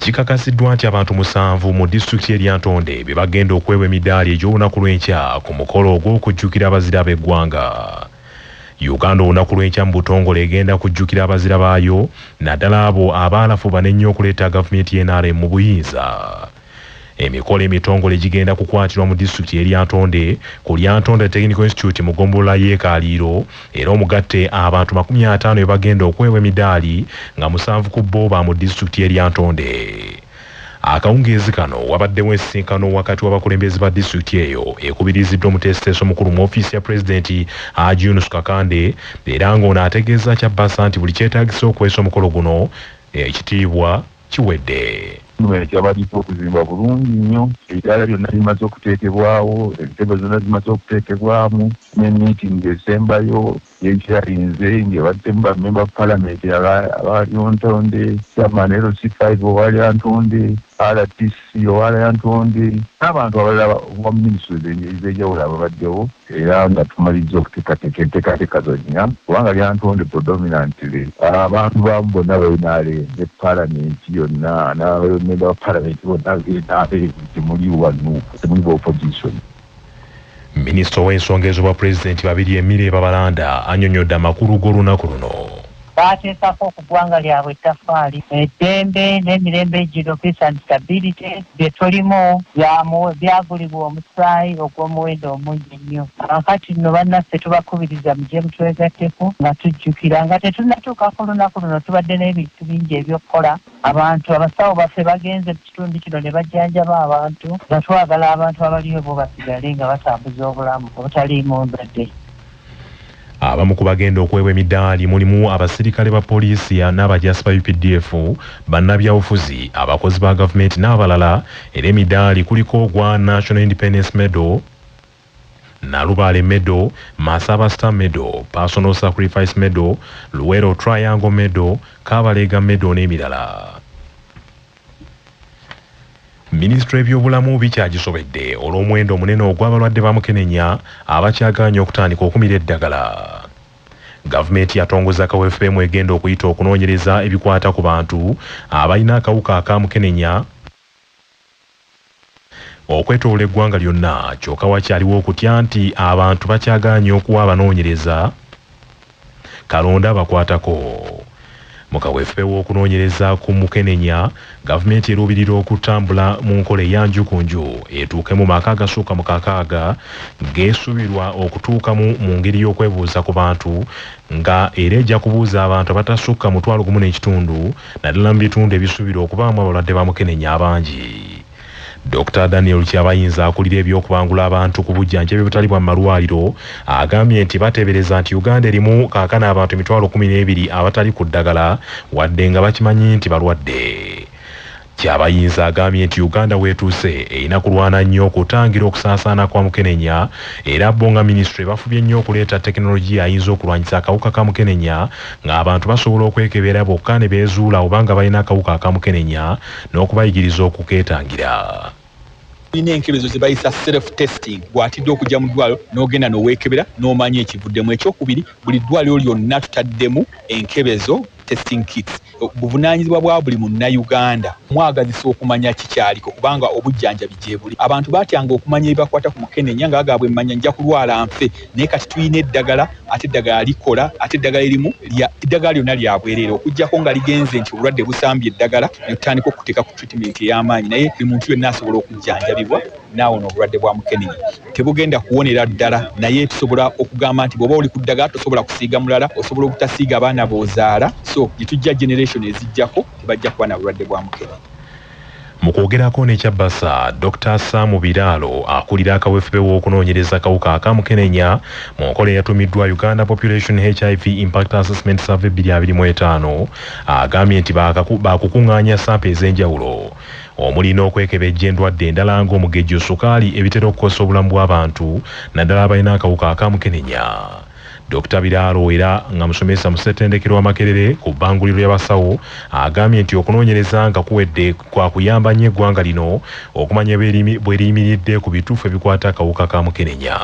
Kikakasiddwa nti abantu 7 mu disitulikiti y'e Ntonde be bagenda okwewa emidaali egy'olunaku lw'enkya ku mukolo ogw'okujjukira abazira b'eggwanga. Uganda olunaku lw'enkya mu butongole egenda kujjukira abazira baayo naddala abo abaalafuba n'ennyo okuleeta gavumenti y'NRM mu buyinza. Emikolo emitongole gigenda kukwatirwa mu disitulikiti y'e Ntonde ku Ntonde Technical Institute mu ggombolola y'e Kaliiro era omugatte abantu 50 be bagenda okwewa emidaali nga 7 ku bo ba mu disitulikiti y'e Ntonde. Akawungeezi kano wabaddewo ensisinkano wakati w'abakulembeze ba disitulikiti eyo ekubiriziddwa omuteesiteesi omukulu mu ofiisi ya pulezidenti Haji Yunus Kakande era ng'ono ategeeza Kyabasa nti buli kyetaagisa okuweesa omukolo guno ekitiibwa kiwedde. Kyabadde okuzimba bulungi nnyo, ebitaala byonna bimaze okuteekebwawo, entebe zonna zimaze okuteekebwamu, ne miitingi esembayo yekyalinze ng'ebaddemu bammemba palamenti abaali Ntonde, chairman LC5 owaali Ntonde, RTC owaali Ntonde, n'abantu abalala wa minisitule ez'enjawulo ababaddewo era nga tumaliriza okuteekateeka enteekateeka zonna kubanga lya Ntonde predominantly abantu bamu bonna balinaale ne palamenti yonna n'abamemba ba palamenti bonna temuli wano temuli ba opposition. Minisita w'ensonga ez'obwa pulezidenti babiri Emile Babalanda annyonnyodde amakulu g'olunaku luno. Baateekako ku ggwanga lyabwe ettaffaali eddembe n'emirembe gino peace and stability bye tulimu byagulibwa omusaayi ogw'omuwendo omungi nnyo. Kati nno bannaffe tubakubiriza mugye mutwegatteko nga tujjukira nga tetunnatuuka ku lunaku luno tubadde n'ebintu bingi eby'okukola. Abantu abasawo baffe bagenze mu kitundu kino ne bajjanjaba abantu nga twagala abantu abaliyo bo basigale nga batambuza obulamu obutaliimu ndwadde. Abamu ku bagenda okwewa emidaali mulimu abasirikale ba poliisi n'abajaasi ba UPDF, bannabyabufuzi, abakozi ba gavumenti n'abalala. Era emidaali kuliko ogwa National Independence Medal, Nalubaale Medal, Masaba Star Medal, Personal Sacrifice Medal, Luwero Triangle Medal, Kabalega Medal n'emirala. Minisitule y'ebyobulamu bikyagisobedde olw'omuwendo omunene ogw'abalwadde ba mukenenya abakyagaanye okutandika okumira eddagala. Gavumenti yatongoza kaweefube egenda okuyita okunoonyereza ebikwata ku bantu abalina akawuka aka mukenenya okwetooloola eggwanga lyonna, kyokka wakyaliwo okutya nti abantu bakyagaanye okuwa abanoonyereza kalonda bakwatako. Mu kaweefube w'okunoonyereza ku mukenenya, gavumenti eruubirira okutambula mu nkola eyanjukunju etuuke mu maka agasukka mu 6 geesuubirwa okutuukamu mu ngeri y'okwebuuza ku bantu nga era ejja kubuuza abantu abatasukka mu 1.5 naddala mu bitundu ebisuubirwa okubaamu abalwadde ba mukenenya abangi. Dr. Daniel Kyabayinza akulira ebyokubangula abantu ku bujjanjabi butali bwa malwaliro agambye nti bateebereza nti Uganda erimu kaakana abantu 12,000 abatali ku ddagala wadde nga bakimanyi nti balwadde. Kyabayinza agambye nti Uganda weetuuse erina kulwana nnyo okutangira okusaasaana kwa mukenenya era bo nga minisitule bafubye nnyo okuleeta tekinologiya ayinza okulwanyisa akawuka ka mukenenya ng'abantu basobola okwekebera bokka ne beezuula obanga balina akawuka aka mukenenya n'okubayigiriza okukeetangira. Tulina enkebezo ze bayisa self testing, bw'atidde okujja mu ddwaliro n'ogenda n'oweekebera n'omanya ekivuddemu. Ekyokubiri, buli ddwaliro lyonna tutaddemu enkebezo testing kits. Buvunaanyizibwa bwa buli munnayuganda mwagazisa okumanya kikyaliko kubanga obujjanjabi gye buli. Abantu baatyanga okumanya ebibakwata ku mukenenya nga bagabwe mmanya nja kulwala nfe, naye kati tuyina eddagala, ate eddagala likola, ate eddagala erimu eddagala lyonna lya bwereere okuggyako nga ligenze nti obulwadde busambye eddagala ne tutandika okuteeka ku treatment ey'amaanyi, naye buli muntu yenna asobola okujjanjabibwa n'awona obulwadde bwa mukenenya. Tebugenda kuwonera ddala, naye tusobola okugamba nti bw'oba oli ku ddagala tosobola kusiiga mulala, osobola obutasiiga abaana b'ozaala, so gye tujja generation ezijjako tebajja kuba na bulwadde bwa mukenenya. Mu kwogerako ne Kyabasa, Dr. Sam Biraalo akulira akaweefube w'okunoonyereza akawuka aka mukenenya mu nkola eyatumiddwa Uganda Population HIV Impact Assessment Survey 2025 agambye nti baakukuŋŋaanya sample ez'enjawulo omuli n'okwekebejja endwadde endala ng'omugejjo, sukaali, ebitera okukosa obulamu bw'abantu naddala abalina akawuka aka mukenenya. Dr. Biraalo era nga musomesa mu ssettendekero wa Makerere ku bbanguliro y'abasawo agambye nti okunoonyereza nga kuwedde kwa kuyamba nnyo eggwanga lino okumanya bwe liyimiridde ku bituufu ebikwata akawuka ka mukenenya.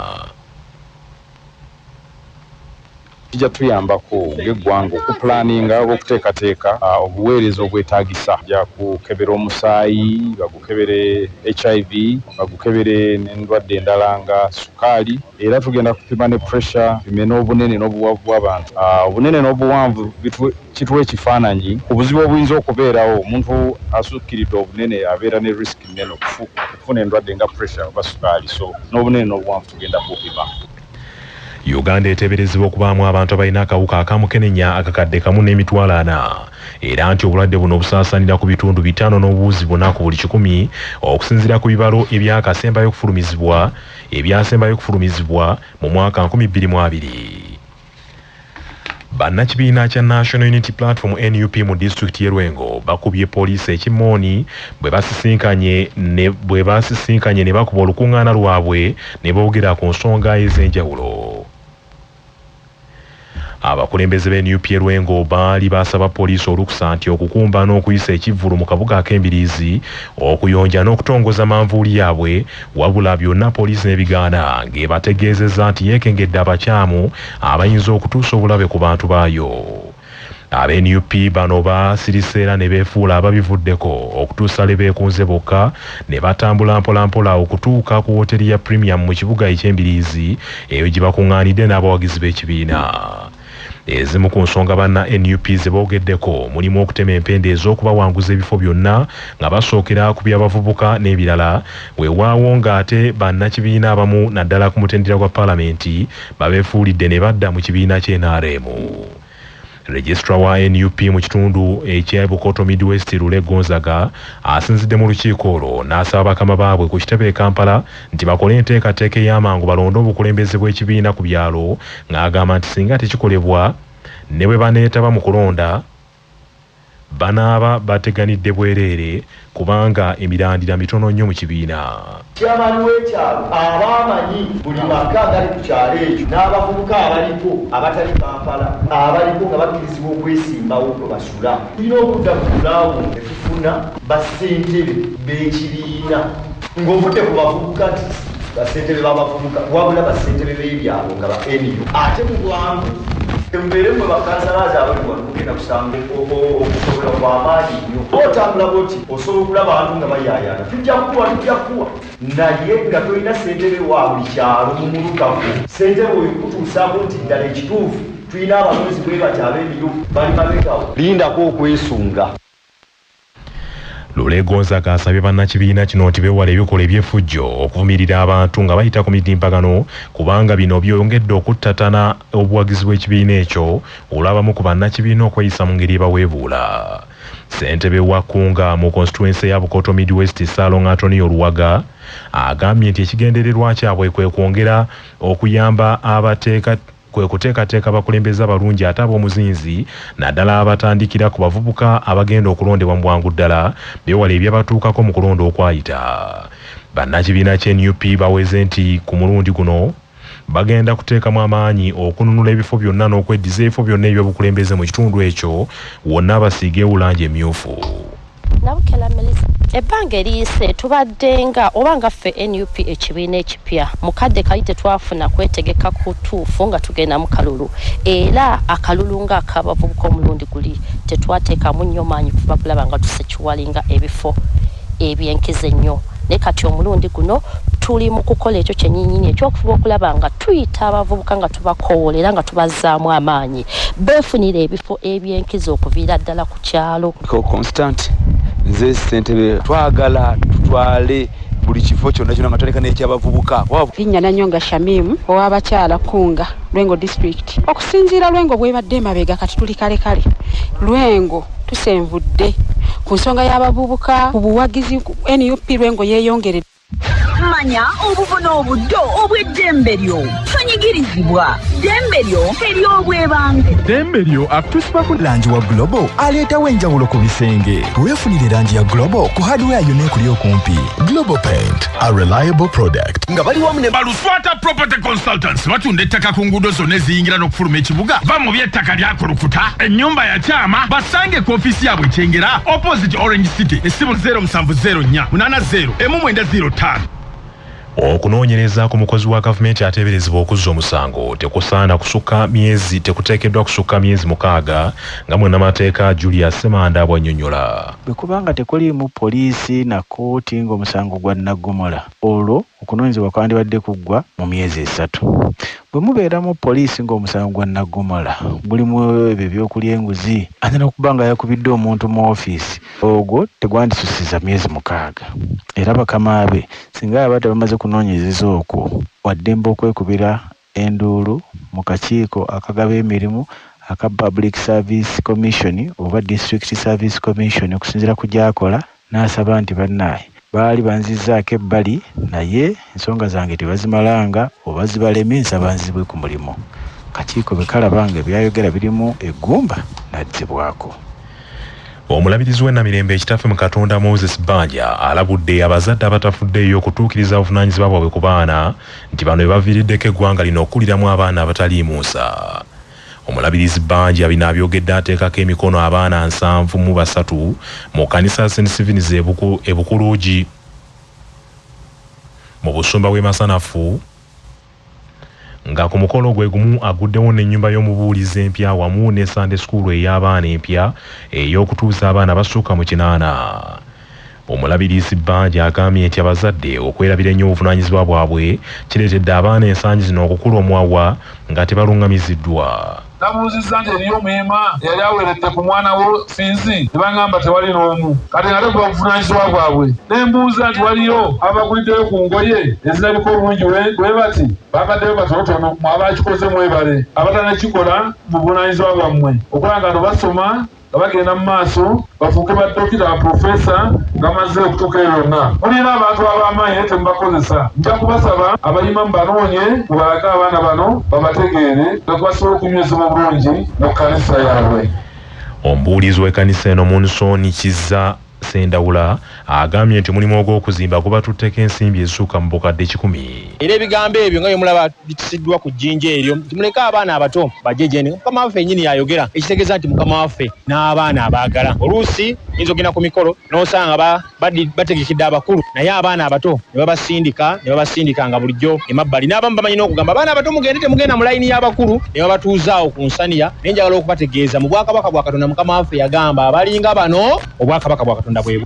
kijja tuyambako ng'eggwanga okuplaninga okuteekateeka obuweereza obwetaagisa ja kukebera omusaayi bagukebere HIV bagukebere n'endwadde endala nga sukaali era tugenda kupima ne pressure pime n'obunene n'obuwanvu bw'abantu obunene n'obuwanvu kituwa ekifaananyi obuzibu obuyinza okubeerawo omuntu asukkiridde obunene abeera ne risk nnene okufuna endwadde nga pressure oba sukaali so n'obunene n'obuwanvu tugenda kupima. Uganda eteeberezebwa okubaamu abantu abalina akawuka akamukenenya akakadde kamu n'emitwalo 4 era nti obulwadde buno busaasaanira ku bitundu 5 n'obuwuzi 4 ku buli 100 okusinziira ku bibalo ebyasembayo okufulumizibwa mu mwaka 2022. Bannakibiina kya National Unity Platform NUP mu disitulikiti y'e Lwengo bakubye poliisi ekimooni bwe basisinkanye ne bakuba olukuŋŋaana lwabwe ne boogera ku nsonga ez'enjawulo. Abakulembeze b'NUP y'e Lwengo baali basaba poliisi olukusa nti okukumba n'okuyisa ekivvulu mu kabuga ak'Embiriizi okuyonja n'okutongoza manvuuli yaabwe wabula byonna poliisi n'ebigaana ng'ebategeezezza nti yeekengedde abakyamu abayinza okutuusa obulabe ku bantu baayo. Aba-NUP bano basirise era ne beefuula ababivuddeko okutuusa le beekunze bokka ne batambula mpolampola okutuuka ku woteri ya Premium mu kibuga eky'Embiriizi eyo gye bakuŋŋaanidde n'abawagizi b'ekibiina. Ezimu ku nsonga banna NUP ze boogeddeko mulimu okutema empende ez'okubawanguza ebifo byonna nga basookera ku by'abavubuka n'ebirala weewaawo ng'ate bannakibiina abamu naddala ku mutendera gwa paalamenti babeefuulidde ne badda mu kibiina ky'NRM. Registrar wa NUP mu kitundu ekya Bukoto Midwest Lule Gonzaga asinzidde mu lukiiko olwo n'asaba bakama baabwe ku kitebe e Kampala nti bakole enteekateeka ey'amangu balonde obukulembeze bw'ekibiina ku byalo ng'agamba nti singa tekikolebwa ne bwe baneetaba mu kulonda banaaba bateganidde bwereere kubanga emirandira mitono nnyo mu kibiina. Kyamaani w'ekyalo abaamanyi buli maka agali ku kyalo ekyo n'abavubuka abaliko abatali Kampala abaliko nga bakkirizibwa okwesimbawo kwe basula tulina okudda ku kulaawo ne tufuna bassentebe b'ekibiina ng'ovudde ku bavubuka nti bassentebe b'abavubuka wabula bassentebe b'ebyalo nga ba NU ate mu bwangu embeere mwe bakansalaza abali wano kugenda kusanga okusobola kw'amaanyi nnyo otambula bwoti osobola okulaba abantu nga bayaayana tujja kuwa naye nga tolina ssentebe wa buli kyalo mu mulukavu ssentebe oyo kutuusaako nti ddala ekituufu tulina abanozi bwe bati ab'ebiro bali mabekawo lindako okwesunga. Lule Gonzaga asabye bannakibiina kino nti beewala ebikolwa eby'effujjo okuvumirira abantu nga bayita ku mitimbagano kubanga bino byongedde okuttatana obuwagizi bw'ekibiina ekyo olw'abamu ku bannakibiina okweyisa mu ngeri ebaweebuula. Ssentebe wa Kunga mu constituency ya Bukoto Midwest Salong Antonio Luwaga agambye nti ekigendererwa kyabwe kwe kwongera okuyamba kwe kuteekateeka abakulembeze abalungi ate ab'omuzinzi naddala abatandikira ku bavubuka abagenda okulondebwa mu bwangu ddala beewala ebyabatuukako mu kulonda okwayita. Bannakibiina ky'NUP baweze nti ku mulundi guno bagenda kuteekamu amaanyi okununula ebifo byonna n'okweddiza ebifo byonna eby'obukulembeze mu kitundu ekyo wonna basiige ewulangi emyufu. Nabukela Melissa ebbanga eriyise tubadde nga oba nga ffe NUP ekibiina ekipya mukadde kali tetwafuna kwetegeka kutuufu nga tugenda mu kalulu era akalulu ng'akabavubuka omulundi guli tetwateekamu nnyo maanyi kuva kulaba nga tusekiwalinga ebifo ebyenkize ennyo ne kati omulundi guno tuli mu kukola ekyo kyennyinnyini ekyokufuba okulaba nga tuyita abavubuka nga tubakoowolera nga tubazzaamu amaanyi beefunira ebifo ebyenkize okuviira ddala ku kyalo. Constant nze ssentebe twagala tutwale buli kifo kyonna kyonna nga twaleka n'ekyabavubuka. Linnya Nanyonga Shamimu ow'abakyala Kunga Lwengo district. Okusinziira Lwengo bwebadde emabega kati tuli kale Lwengo tusenvudde ku nsonga y'abavubuka ku buwagizi NUP Lwengo yeeyongeredde. Manya obubona obuddo obw'eddembe lyo tonyigirizibwa ddembe lyo ery'obwebange. Ddembe lyo akutusiba ku langi wa Global aleetawo enjawulo ku bisenge. Weefunire langi ya Global ku hardware yonna ekuli okumpi. Global Paint, a reliable product. Nga bali wamu ne Baluswata Property Consultants batunda ettaka ku nguudo zonna eziyingira n'okufuluma ekibuga va mu by'ettaka lyakulukuta ennyumba ya kyama basange ku ofiisi yaabwe Kyengera opposite Orange City essimu 0704 80 19005. Okunoonyereza ku mukozi wa gavumenti ateeberezebwa okuzza omusango tekuteekeddwa kusukka myezi 6 nga munnamateeka Julius Semanda bw'annyonnyola. Bwe kubanga tekuliimu poliisi na kkooti ng'omusango gwa naggomola, olwo okunoonyezebwa kwandibadde kuggwa mu myezi 3. Bwe mubeeramu poliisi ng'omusango gwa naggomola gulimu ebyo ebyokulya enguzi anyala okuba nga yakubidde omuntu mu ofiisi, ogwo tegwandisusiza myezi 6. Era bakama be singa yaba tebamaze kunoonyereza okwo waddembe okwekubira enduulu mu kakiiko akagaba emirimu aka Public Service Commission oba District Service Commission okusinziira ku gy'akola, n'asaba nti bannaaye baali banzizzaako ebbali naye ensonga zange tebazimalanga oba zibaleme, nsaba nzibwe ku mulimu. Kakiiko bwe kalabanga ebyayogera birimu eggumba n'addibwako. Omulabirizi w'ennamirembe ekitaffe mu Katonda Moses Banja alabudde abazadde abatafuddeeyo okutuukiriza obuvunaanyizibwa bwabwe ku baana nti bano be baviiriddeko eggwanga lino okuliramu abaana abataliimu nsa. Omulabirizi Banja bino abyogedde ateekako emikono abaana 73 mu kkanisa St. Stephen's e Bukuluugi mu busumba bw'e Masanafu, nga ku mukolo gwe gumu aguddewo n'ennyumba y'omubuulizi empya wamu ne Sunday School ey'abaana empya ey'okutuusa abaana basukka mu 8. Omulabirizi Banja agambye nti abazadde okwerabira ennyo obuvunaanyizibwa bwabwe kireetedde abaana ensangi zino okukula omwawa nga tebalungamiziddwa. Nabuuzizza nti eriyo omuyima yali aweredde ku mwana wo fiizi ne bangamba tewali n'omu, kati nga tegwa obuvunaanyizibwa bwabwe. Ne mbuuza nti waliyo abaguliddeyo ku ngoye ezirabika obulungi bwe bati babaddeyo batonotono abakikoze mwebale, abatanakikola mu buvunaanyizibwa bwammwe okola nga no basoma nga bagenda mu maaso bafuuke baddokita baprofesa nga mazze okutuuka eyo yonna. Mulina abantu ab'amaanyi temubakozesa. Nja kubasaba abayima mubanoonye mubalage abaana bano babategeere nga basobola okunywezebwa obulungi mu kkanisa yaabwe. Omubuulizi w'ekkanisa eno Munsoni Kizza Sendawula agambye nti mulimu ogw'okuzimba gubatutteko ensimbi ezisukka mu bukadde 10. Era ebigambo ebyo nga bye mulaba bitisiddwa ku jjinja eryo, tumuleke abaana abato bajejene. Mukama waffe yennyini yaayogera ekitegeeza nti Mukama waffe n'abaana abaagala. Oluusi yinza ogenda ku mikolo n'osanga bategekedde abakulu, naye abaana abato ne babasindika nga bulijjo emabbali. N'abamu bamanyi n'okugamba abaana abato mugende temugenda mu layini y'abakulu, ne babatuuzaawo ku nsaniya. Naye njagala okubategeeza mu bwakabaka bwa Katonda Mukama waffe yagamba abalinga bano obwakabaka bwa Katonda bwe.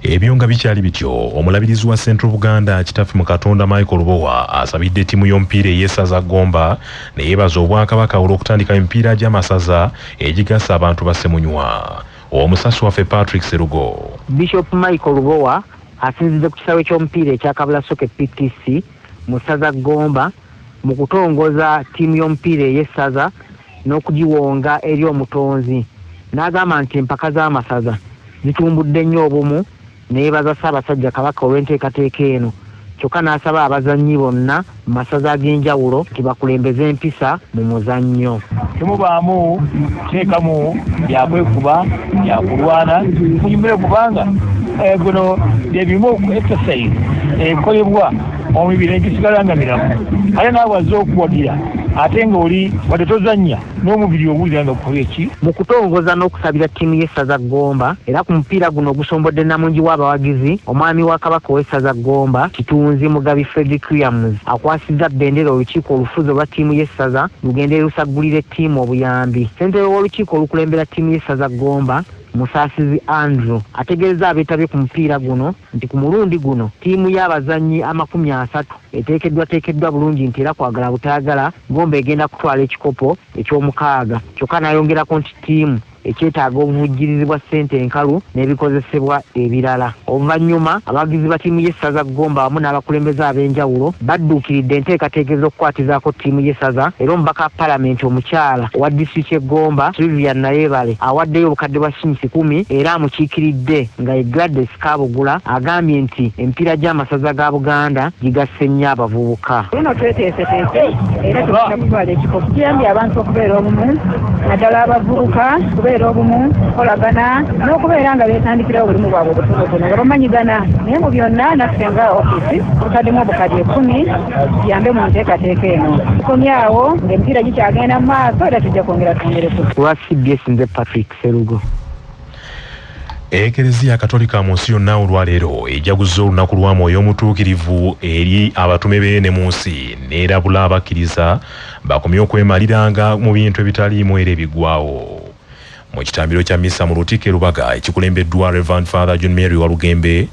Ebyo nga bikyali bityo, omulabirizi wa Central Buganda kitaffe mu Katonda Michael Lubowa asabidde ttiimu y'omupiira ey'essaza Gomba ne yeebaza Obwakabaka olw'okutandika emipiira gy'amasaza egigasa abantu ba Ssemunywa. Omusasi waffe Patrick Serugo. Bishop Michael Lubowa asinzidde ku kisaawe ky'omupiira ekya Kabulasoke PTC mu ssaza Gomba mu kutongoza ttiimu y'omupiira ey'essaza n'okugiwonga eri omutonzi. N'agamba nti empaka z'amasaza zitumbudde nnyo obumu, neebaza Ssaabasajja Kabaka olw'enteekateeka eno. Kyokka n'asaba abazannyi bonna mu masaza ag'enjawulo nti bakulembeze empisa mu muzannyo. Temubaamu teekamu byakwekuba byakulwana munyumire kubanga guno byebimu exercise ebikolebwa omubiri negisigala nga miramu, ate naawe azze okuwagira ate ng'oli wadde tozannya n'omubiri obuulira nga gukola eki. Mu kutongoza n'okusabira ttiimu y'essaza Gomba era ku mupiira guno ogusombodde Namungi w'abawagizi, omwami wa Kabaka w'essaza Gomba Kitunzi Mugabi Frederick Williams akwasizza bbendera olukiiko olufuzi olwa ttiimu y'essaza lugende lusaggulira ettiimu obuyambi. Ssentebe w'olukiiko olukulembera ttiimu y'essaza Gomba Musaasizi Andrew ategeeza abeetabye ku mupiira guno nti ku mulundi guno ttiimu y'abazannyi 30 eteekeddwa bulungi nti era kwagala butaagala Gomba egenda kutwala ekikopo eky'omukaaga. Kyokka n'ayongerako nti ttiimu ekyetaaga obuvujjirizi bwa ssente enkalu n'ebikozesebwa ebirala. Oluvannyuma abawagizi ba ttiimu y'essaza Gomba wamu n'abakulembeze ab'enjawulo badduukiridde enteekateeka ez'okukwatizaako ttiimu y'essaza, era omubaka wa Paalamenti omukyala owa disitulikiti Gomba Sylvian Nayebale awaddeyo obukadde bwa shilingi 10 era amukiikiridde nga ye Gladys Kaabugula agambye nti emipiira gy'amasaza ga Buganda gigasse nnyo abavubuka. Luno tweteeseteese era tugenda kutwala ekikopo. Kiyambye abantu okubeera obumu, naddala abavubuka okubeera obumu, kolagana n'okubeera nga beetandikirawo obulimu bwabwe obutonotono nga bamanyigana. Naye mu byonna naffe nga ofiisi tukaddemu obukadde 10 kiyambe mu nteekateeka eno. Tukomyawo ng'emipiira gikyagenda mu maaso era tujja kwongera twongereku. Lwa CBS nze Patrick Serugo. Ekereziya Katolika mu nsi yonna olwaleero ejaguza olunaku lwa Mwoyo Omutuukirivu eri abatume be ne mu nsi n'erabula abakkiriza bakomye okwemaliranga mu bintu ebitaliimu era ebiggwaawo. Mu kitambiro kya misa mu Lutikko Lubaga ekikulembeddwa Reverend Father John Mary Walugembe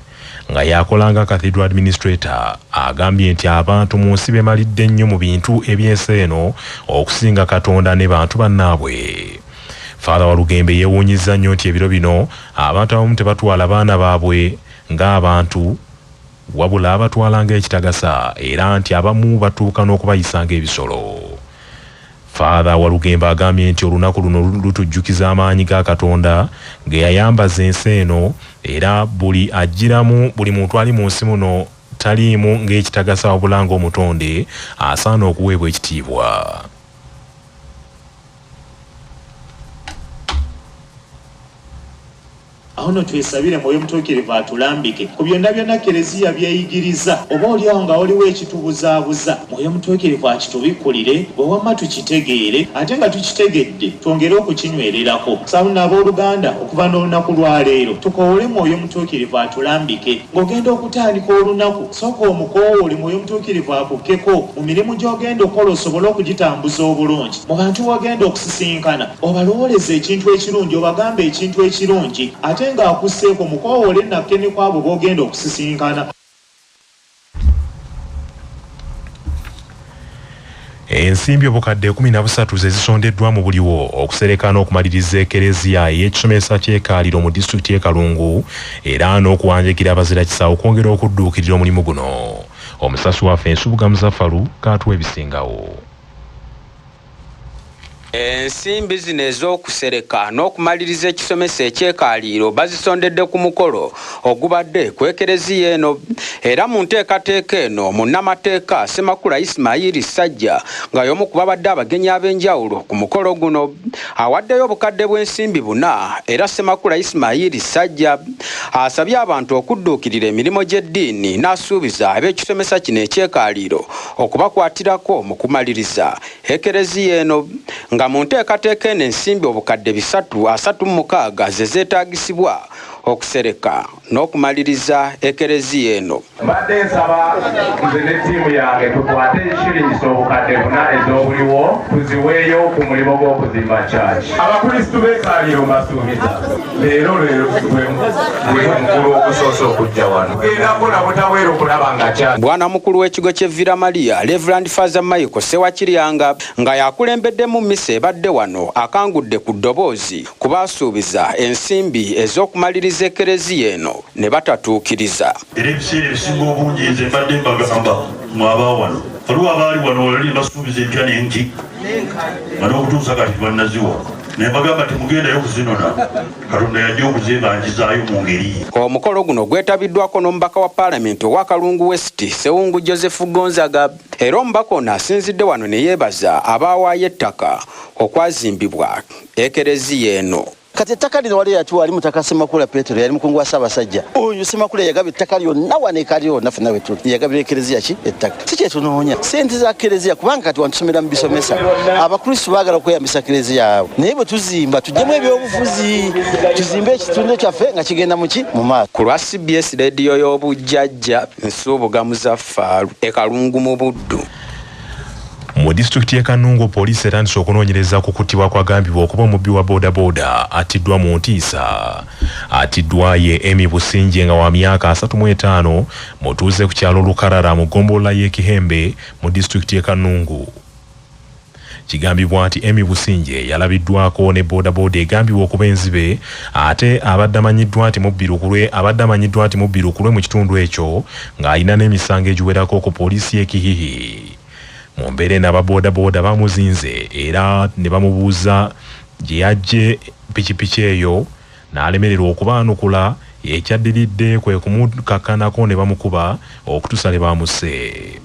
nga yakolanga Cathedral Administrator agambye nti abantu mu nsi bemalidde nnyo mu bintu eby'ensi eno okusinga Katonda ne bantu bannaabwe. Father Walugembe yeewuunyizza nnyo nti ebiro bino abantu abamu tebatwala baana baabwe ng'abantu wabula abatwalanga ekitagasa era nti abamu batuuka n'okubayisanga ebisolo. Father Walugembe agambye nti olunaku luno lutujjukiza amaanyi ga Katonda ge yayambaza ensi eno era buli ajjiramu buli muntu ali mu nsi muno taliimu ng'ekitagasa wabula ng'omutonde asaana okuweebwa ekitiibwa. Aho no twesabire Mwoyo Omutuukirivu atulambike ku byonna byonna Ekereziya byeyigiriza oba oliawo nga waliwo ekitubuzaabuza Mwoyo Omutuukirivu akitubikulire bwe wamma tukitegeere ate nga tukitegedde twongere okukinywererako. Saamu n'abooluganda okuva n'olunaku lwa leero tukoowole Mwoyo Omutuukirivu atulambike ng'ogenda okutandika olunaku sooka omukoowole Mwoyo Omutuukirivu akukkeko mu mirimu gy'ogenda okola osobole okugitambuza obulungi mu bantu wagenda okusisinkana obalowooleze ekintu ekirungi obagambe ekintu ekirungi ate nga akusseeko mukoowole nakkene kwabo b'ogenda okusisinkana. Ensimbi obukadde 13 ze zisondeddwa mu buliwo okusereka n'okumaliriza Ekereziya ey'ekisomesa ky'Ekaaliro mu disitulikiti y'e Kalungu era n'okuwanjikira abazira okwongera okudduukirira omulimu guno. Omusasi waffe Ensubuga Muzaffalu kaatuwa ebisingawo. Ensimbi zino ez'okusereka n'okumaliriza ekisomesa eky'Ekaaliro bazisondedde ku mukolo ogubadde ku Ekereziya eno era mu nteekateeka eno munnamateeka Ssemakula Ismail Ssajja nga y'omu ku babadde abagenyi ab'enjawulo ku mukolo guno awaddeyo obukadde bw'ensimbi 4 era Ssemakula Ismail Ssajja asabye abantu okudduukirira emirimu gy'eddiini n'asuubiza ab'ekisomesa kino eky'Ekaaliro okubakwatirako mu kumaliriza Ekereziya eno nga mu nteekateeka eno ensimbi obukadde 336 ze zeetaagisibwa okusereka n'okumaliriza Ekereziya eno. Mbadde nsaba nze ne ttiimu yange tukwate shiringisa obukadde 4 ez'obuliwo tuziweeyo ku mulimu gw'okuzimba kyaki. Abakristu b'Ekaaliro mbasuubiza leero gwe mukulu ogusoose okujja wano tugendako na butaweera okulaba nga kyaki. Bwana mukulu w'ekigo ky'Evira Maria Reverend Father Michael Ssewakiryanga nga yakulembedde mu mmisa ebadde wano akangudde ku ddoboozi ku baasuubiza ensimbi ez'okumaliriza Ekereziya eno ne batatuukiriza. Era ebiseera ebisinga obungi nze mbadde mbagamba mwabaawo wano waliwo abaali wano olali basuubiza empya n'enki nga n'okutuusa kati bannaziwa naye mbagamba temugendayo kuzinona Katonda yajja okuzebanjizaayo mu ngeri. Omukolo guno gwetabiddwako n'omubaka wa Paalamenti owa Kalungu West Sewungu Joseph Gonzaga era omubaka ono asinzidde wano ne yeebaza abaawaayo ettaka okwazimbibwa Ekereziya eno. Kati ettaka lino wali yatuwali mutaka Ssemakula Petero yali mukungu wa Ssaabasajja. Oyo Ssemakula yagaba ettaka lyonna wano Ekaaliro naffe nawe tuli yagabira Ekereziya ki ettaka. Si kyetunoonya ssente za Ekereziya kubanga kati wantusomera mu bisomesa abakristu baagala okweyambisa Ekereziya yaabwe naye bwe tuzimba tujjemu ebyobufuzi tuzimbe ekitundu kyaffe nga kigenda muki mu maaso. Ku lwa CBS rediyo y'obujjajja Nsubuga Muzaffalu e Kalungu mu Buddu. Mu disitulikiti y'e Kanungu poliisi etandise okunoonyereza ku kuttibwa kwagambibwa okuba omubbi wa boodabooda attiddwa mu ntiisa. Attiddwa ye Emi Businje nga wa myaka 35 mutuuze ku kyalo Lukarara mu ggombolola y'e Kihembe mu disitulikiti y'e Kanungu. Kigambibwa nti Emi Businje yalabiddwako ne boodabooda egambibwa okuba enzibe ate abadde amanyiddwa nti mubbi lukulwe mu kitundu ekyo ng'alina n'emisango egiwerako ku poliisi y'e Kihihi. Mu mbeera n'ababoodabooda bamuzinze era ne bamubuuza gye yajje pikipiki eyo n'alemererwa okubaanukula ekyaddiridde kwe kumukakkanako ne bamukuba okutuusa ne bamusse.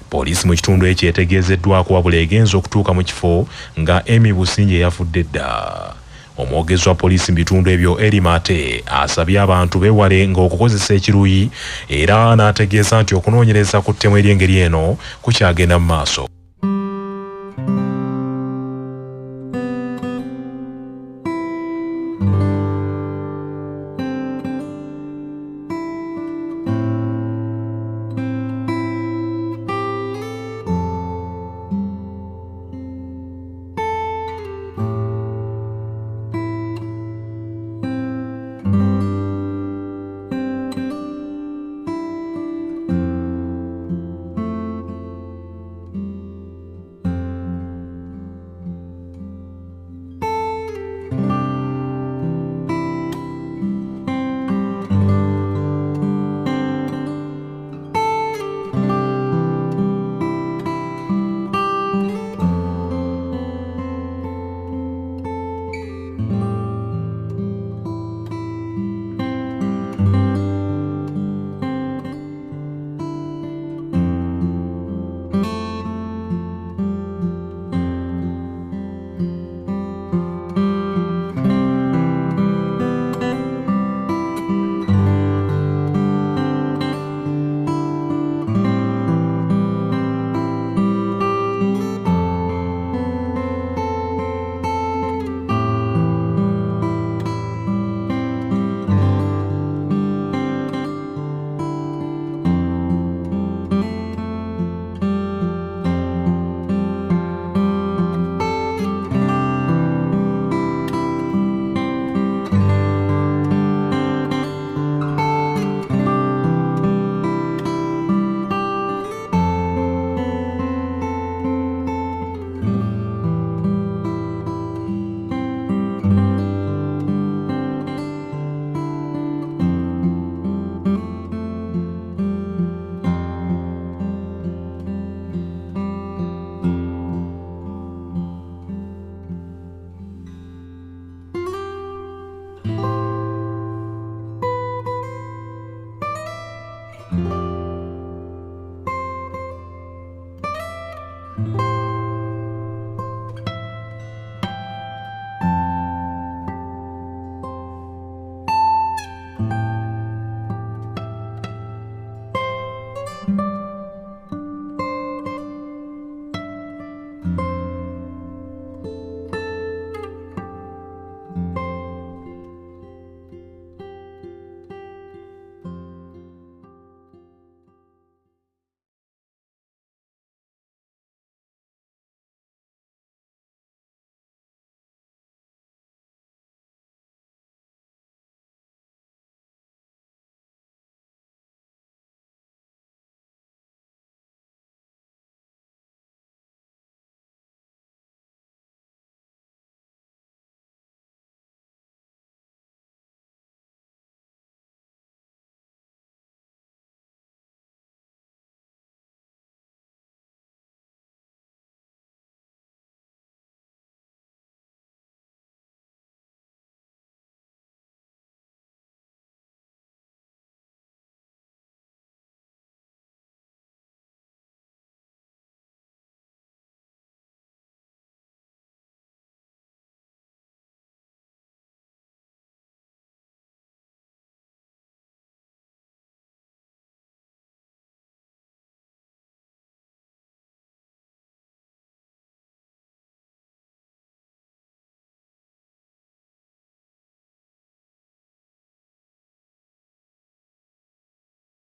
Poliisi mu kitundu ekyo etegeezeddwako wabula egenza okutuuka mu kifo nga Emi Businje yafudde dda. Omwogezi wa poliisi mu bitundu ebyo Eri Mate asabye abantu beewale ng'okukozesa ekiruyi era n'ategeeza nti okunoonyereza ku ttemu ery'engeri eno kukyagenda mu maaso.